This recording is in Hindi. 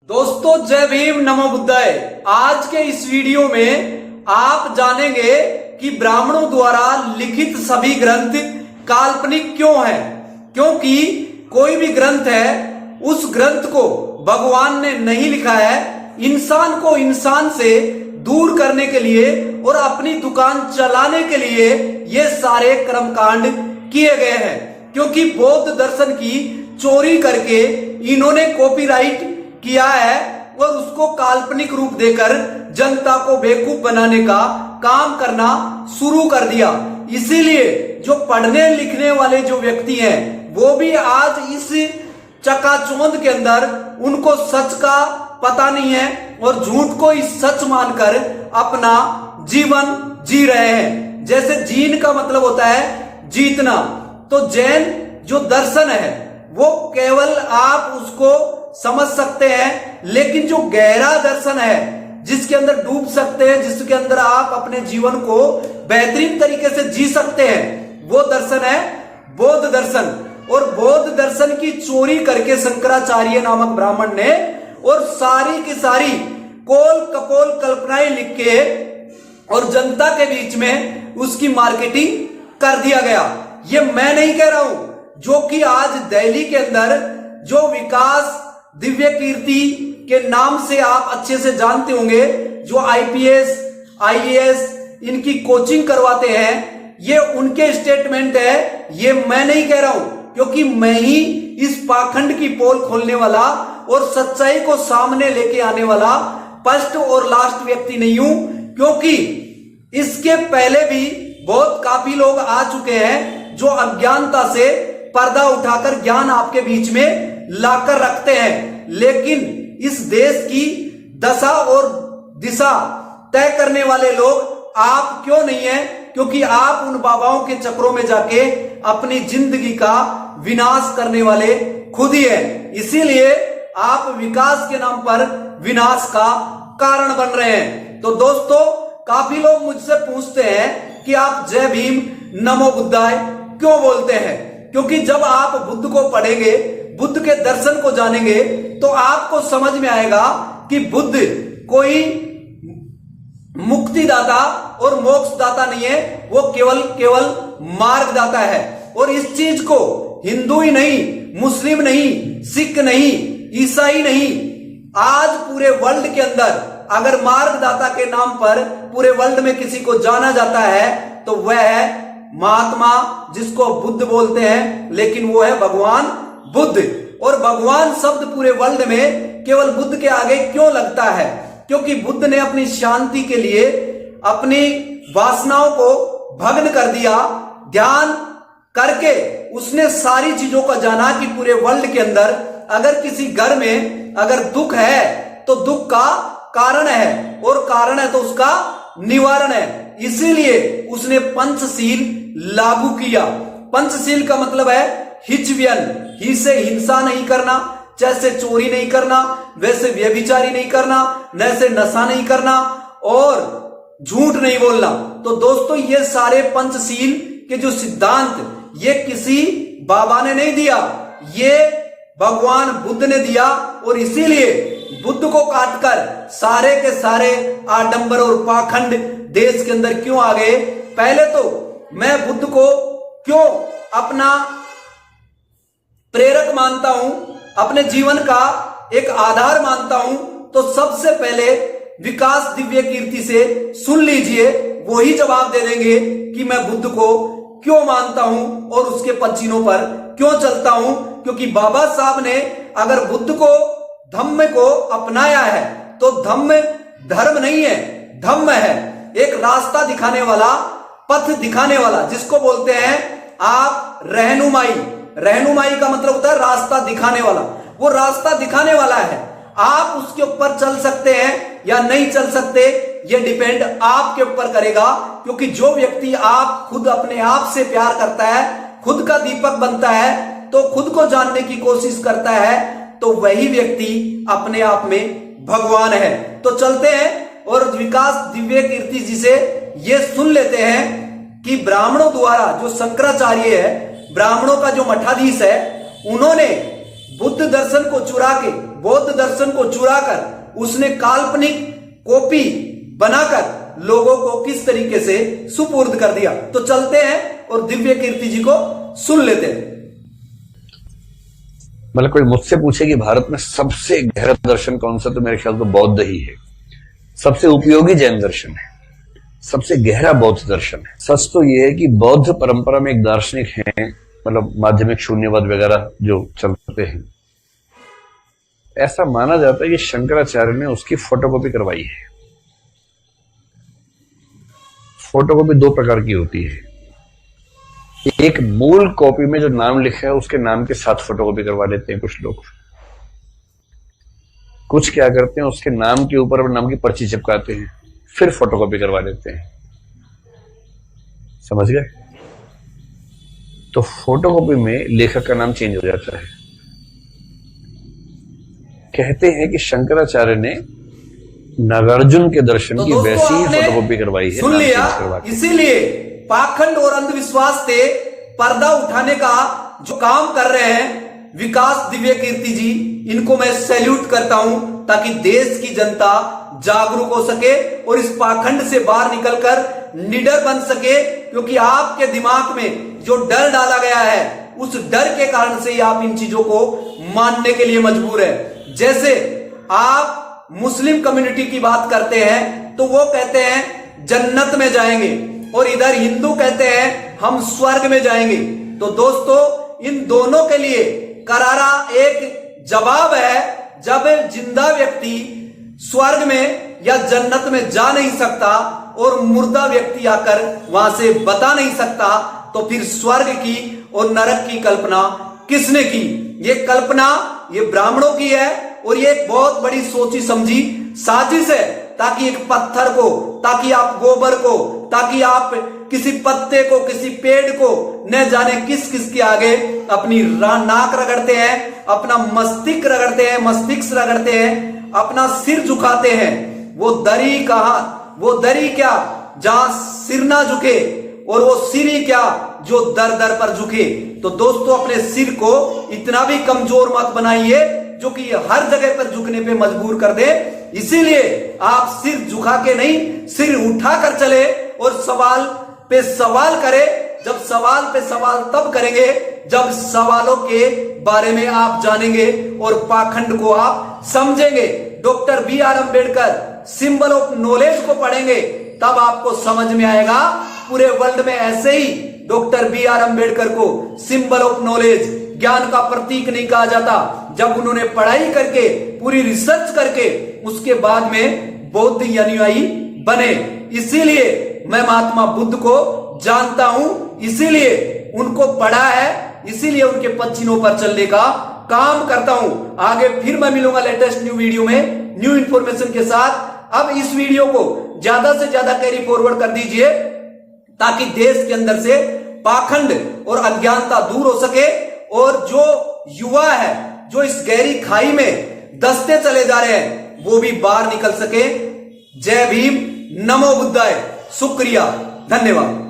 दोस्तों जय भीम नमो बुद्धाय। आज के इस वीडियो में आप जानेंगे कि ब्राह्मणों द्वारा लिखित सभी ग्रंथ काल्पनिक क्यों है। क्योंकि कोई भी ग्रंथ है उस ग्रंथ को भगवान ने नहीं लिखा है, इंसान को इंसान से दूर करने के लिए और अपनी दुकान चलाने के लिए ये सारे कर्मकांड किए गए हैं। क्योंकि बौद्ध दर्शन की चोरी करके इन्होंने कॉपीराइट किया है और उसको काल्पनिक रूप देकर जनता को बेवकूफ बनाने का काम करना शुरू कर दिया। इसीलिए जो पढ़ने लिखने वाले जो व्यक्ति हैं वो भी आज इस चकाचौंध के अंदर उनको सच का पता नहीं है और झूठ को इस सच मानकर अपना जीवन जी रहे हैं। जैसे जीन का मतलब होता है जीतना, तो जैन जो दर्शन है वो केवल आप उसको समझ सकते हैं, लेकिन जो गहरा दर्शन है जिसके अंदर डूब सकते हैं, जिसके अंदर आप अपने जीवन को बेहतरीन तरीके से जी सकते हैं, वो दर्शन है बौद्ध दर्शन। और बौद्ध दर्शन की चोरी करके शंकराचार्य नामक ब्राह्मण ने और सारी की सारी कोल कपोल कल्पनाएं लिख के और जनता के बीच में उसकी मार्केटिंग कर दिया गया। ये मैं नहीं कह रहा हूं, जो कि आज दिल्ली के अंदर जो विकास दिव्य कीर्ति के नाम से आप अच्छे से जानते होंगे, जो आईपीएस आईएएस इनकी कोचिंग करवाते हैं, ये उनके स्टेटमेंट है, ये मैं नहीं कह रहा हूं। क्योंकि मैं ही इस पाखंड की पोल खोलने वाला और सच्चाई को सामने लेके आने वाला फर्स्ट और लास्ट व्यक्ति नहीं हूं। क्योंकि इसके पहले भी बहुत काफी लोग आ चुके हैं जो अज्ञानता से पर्दा उठाकर ज्ञान आपके बीच में लाकर रखते हैं, लेकिन इस देश की दशा और दिशा तय करने वाले लोग आप क्यों नहीं है? क्योंकि आप उन बाबाओं के चक्रों में जाके अपनी जिंदगी का विनाश करने वाले खुद ही है। इसीलिए आप विकास के नाम पर विनाश का कारण बन रहे हैं। तो दोस्तों, काफी लोग मुझसे पूछते हैं कि आप जय भीम नमो बुद्धाय क्यों बोलते हैं? क्योंकि जब आप बुद्ध को पढ़ेंगे, बुद्ध के दर्शन को जानेंगे, तो आपको समझ में आएगा कि बुद्ध कोई मुक्तिदाता और मोक्षदाता नहीं है, वो केवल मार्गदाता है। और इस चीज को हिंदू ही नहीं, मुस्लिम नहीं, सिख नहीं, ईसाई नहीं, आज पूरे वर्ल्ड के अंदर अगर मार्गदाता के नाम पर पूरे वर्ल्ड में किसी को जाना जाता है तो वह है महात्मा, जिसको बुद्ध बोलते हैं, लेकिन वो है भगवान बुद्ध। और भगवान शब्द पूरे वर्ल्ड में केवल बुद्ध के आगे क्यों लगता है? क्योंकि बुद्ध ने अपनी शांति के लिए अपनी वासनाओं को भग्न कर दिया। ध्यान करके उसने सारी चीजों का जाना कि पूरे वर्ल्ड के अंदर अगर किसी घर में अगर दुख है तो दुख का कारण है, और कारण है तो उसका निवारण है। इसीलिए उसने पंचशील लागू किया। पंचशील का मतलब है हिचव्यन, ही से हिंसा नहीं करना, जैसे चोरी नहीं करना, वैसे व्यभिचारी नहीं करना, वैसे नशा नहीं करना और झूठ नहीं बोलना। तो दोस्तों, ये सारे पंचशील के जो सिद्धांत ये किसी बाबा ने नहीं दिया, ये भगवान बुद्ध ने दिया। और इसीलिए बुद्ध को काटकर सारे के सारे आडंबर और पाखंड देश के अंदर क्यों आ गए? पहले तो मैं बुद्ध को क्यों अपना प्रेरक मानता हूं, अपने जीवन का एक आधार मानता हूं, तो सबसे पहले विकास दिव्य कीर्ति से सुन लीजिए, वो ही जवाब दे देंगे कि मैं बुद्ध को क्यों मानता हूं और उसके पदचिन्हों पर क्यों चलता हूं। क्योंकि बाबा साहब ने अगर बुद्ध को धम्म को अपनाया है तो धम्म धर्म नहीं है, धम्म है एक रास्ता दिखाने वाला, पथ दिखाने वाला, जिसको बोलते हैं आप रहनुमाई। रहनुमाई का मतलब होता है रास्ता दिखाने वाला। वो रास्ता दिखाने वाला है, आप उसके ऊपर चल सकते हैं या नहीं चल सकते, ये डिपेंड आपके ऊपर करेगा। क्योंकि जो व्यक्ति आप खुद अपने आप से प्यार करता है, खुद का दीपक बनता है, तो खुद को जानने की कोशिश करता है, तो वही व्यक्ति अपने आप में भगवान है। तो चलते हैं और विकास दिव्य कीर्ति जी से ये सुन लेते हैं कि ब्राह्मणों द्वारा, जो शंकराचार्य है, ब्राह्मणों का जो मठाधीश है, उन्होंने बुद्ध दर्शन को चुरा के बौद्ध दर्शन को चुराकर उसने काल्पनिक कॉपी बनाकर लोगों को किस तरीके से सुपुर्द कर दिया। तो चलते हैं और दिव्य कीर्ति जी को सुन लेते हैं। मतलब कोई मुझसे पूछे कि भारत में सबसे गहरा दर्शन कौन सा, तो मेरे ख्याल तो बौद्ध ही है। सबसे उपयोगी जैन दर्शन है, सबसे गहरा बौद्ध दर्शन है। सच तो यह है कि बौद्ध परंपरा में एक दार्शनिक है, मतलब माध्यमिक शून्यवाद वगैरह जो चलते हैं, ऐसा माना जाता है कि शंकराचार्य ने उसकी फोटोकॉपी करवाई है। फोटोकॉपी दो प्रकार की होती है, एक मूल कॉपी में जो नाम लिखा है उसके नाम के साथ फोटोकॉपी करवा लेते हैं कुछ लोग। कुछ क्या करते हैं, उसके नाम के ऊपर नाम की पर्ची चिपकाते हैं, फिर फोटोकॉपी करवा लेते हैं। समझ गए? तो फोटोकॉपी में लेखक का नाम चेंज हो जाता है। कहते हैं कि शंकराचार्य ने नागार्जुन के दर्शन तो की वैसी ही फोटोकॉपी करवाई है। सुन लिया, इसीलिए पाखंड और अंधविश्वास से पर्दा उठाने का जो काम कर रहे हैं विकास दिव्य कीर्ति जी, इनको मैं सैल्यूट करता हूं, ताकि देश की जनता जागरूक हो सके और इस पाखंड से बाहर निकलकर निडर बन सके। क्योंकि आपके दिमाग में जो डर डाला गया है, उस डर के कारण से ही आप इन चीजों को मानने के लिए मजबूर है। जैसे आप मुस्लिम कम्युनिटी की बात करते हैं तो वो कहते हैं जन्नत में जाएंगे, और इधर हिंदू कहते हैं हम स्वर्ग में जाएंगे। तो दोस्तों, इन दोनों के लिए करारा एक जवाब है। जब जिंदा व्यक्ति स्वर्ग में या जन्नत में जा नहीं सकता और मुर्दा व्यक्ति आकर वहां से बता नहीं सकता, तो फिर स्वर्ग की और नरक की कल्पना किसने की? ये कल्पना ये ब्राह्मणों की है, और ये एक बहुत बड़ी सोची समझी साजिश है, ताकि एक पत्थर को, ताकि आप गोबर को, ताकि आप किसी पत्ते को, किसी पेड़ को, न जाने किस किस के आगे अपनी नाक रगड़ते हैं, अपना मस्तिष्क रगड़ते हैं, मस्तिष्क रगड़ते हैं, अपना सिर झुकाते हैं। वो दरी कहां, वो दरी क्या जहां सिर ना झुके, और वो सिर ही क्या जो दर दर पर झुके। तो दोस्तों, अपने सिर को इतना भी कमजोर मत बनाइए जो कि हर जगह पर झुकने पे मजबूर कर दे। इसीलिए आप सिर झुका के नहीं, सिर उठा कर चले और सवाल पे सवाल करें। जब सवाल पे सवाल तब करेंगे जब सवालों के बारे में आप जानेंगे और पाखंड को आप समझेंगे। Doctor B R. Ambedkar symbol of knowledge को पढ़ेंगे, तब आपको समझ में आएगा। पूरे वर्ल्ड में ऐसे ही डॉक्टर बी.आर. अंबेडकर को सिंबल ऑफ नॉलेज, ज्ञान का प्रतीक नहीं कहा जाता। जब उन्होंने पढ़ाई करके, पूरी रिसर्च करके, उसके बाद में बौद्ध अनुयायी बने। इसीलिए मैं महात्मा बुद्ध को जानता हूं, इसीलिए उनको पढ़ा है, इसीलिए उनके पच्चीनों पर चलने का काम करता हूं। आगे फिर मैं मिलूंगा लेटेस्ट न्यू वीडियो में, न्यू इंफॉर्मेशन के साथ। अब इस वीडियो को ज्यादा से ज्यादा कैरी फॉरवर्ड कर दीजिए, ताकि देश के अंदर से पाखंड और अज्ञानता दूर हो सके, और जो युवा है जो इस गहरी खाई में दसते चले जा रहे हैं, वो भी बाहर निकल सके। जय भीम, नमो बुद्धाय, शुक्रिया, धन्यवाद।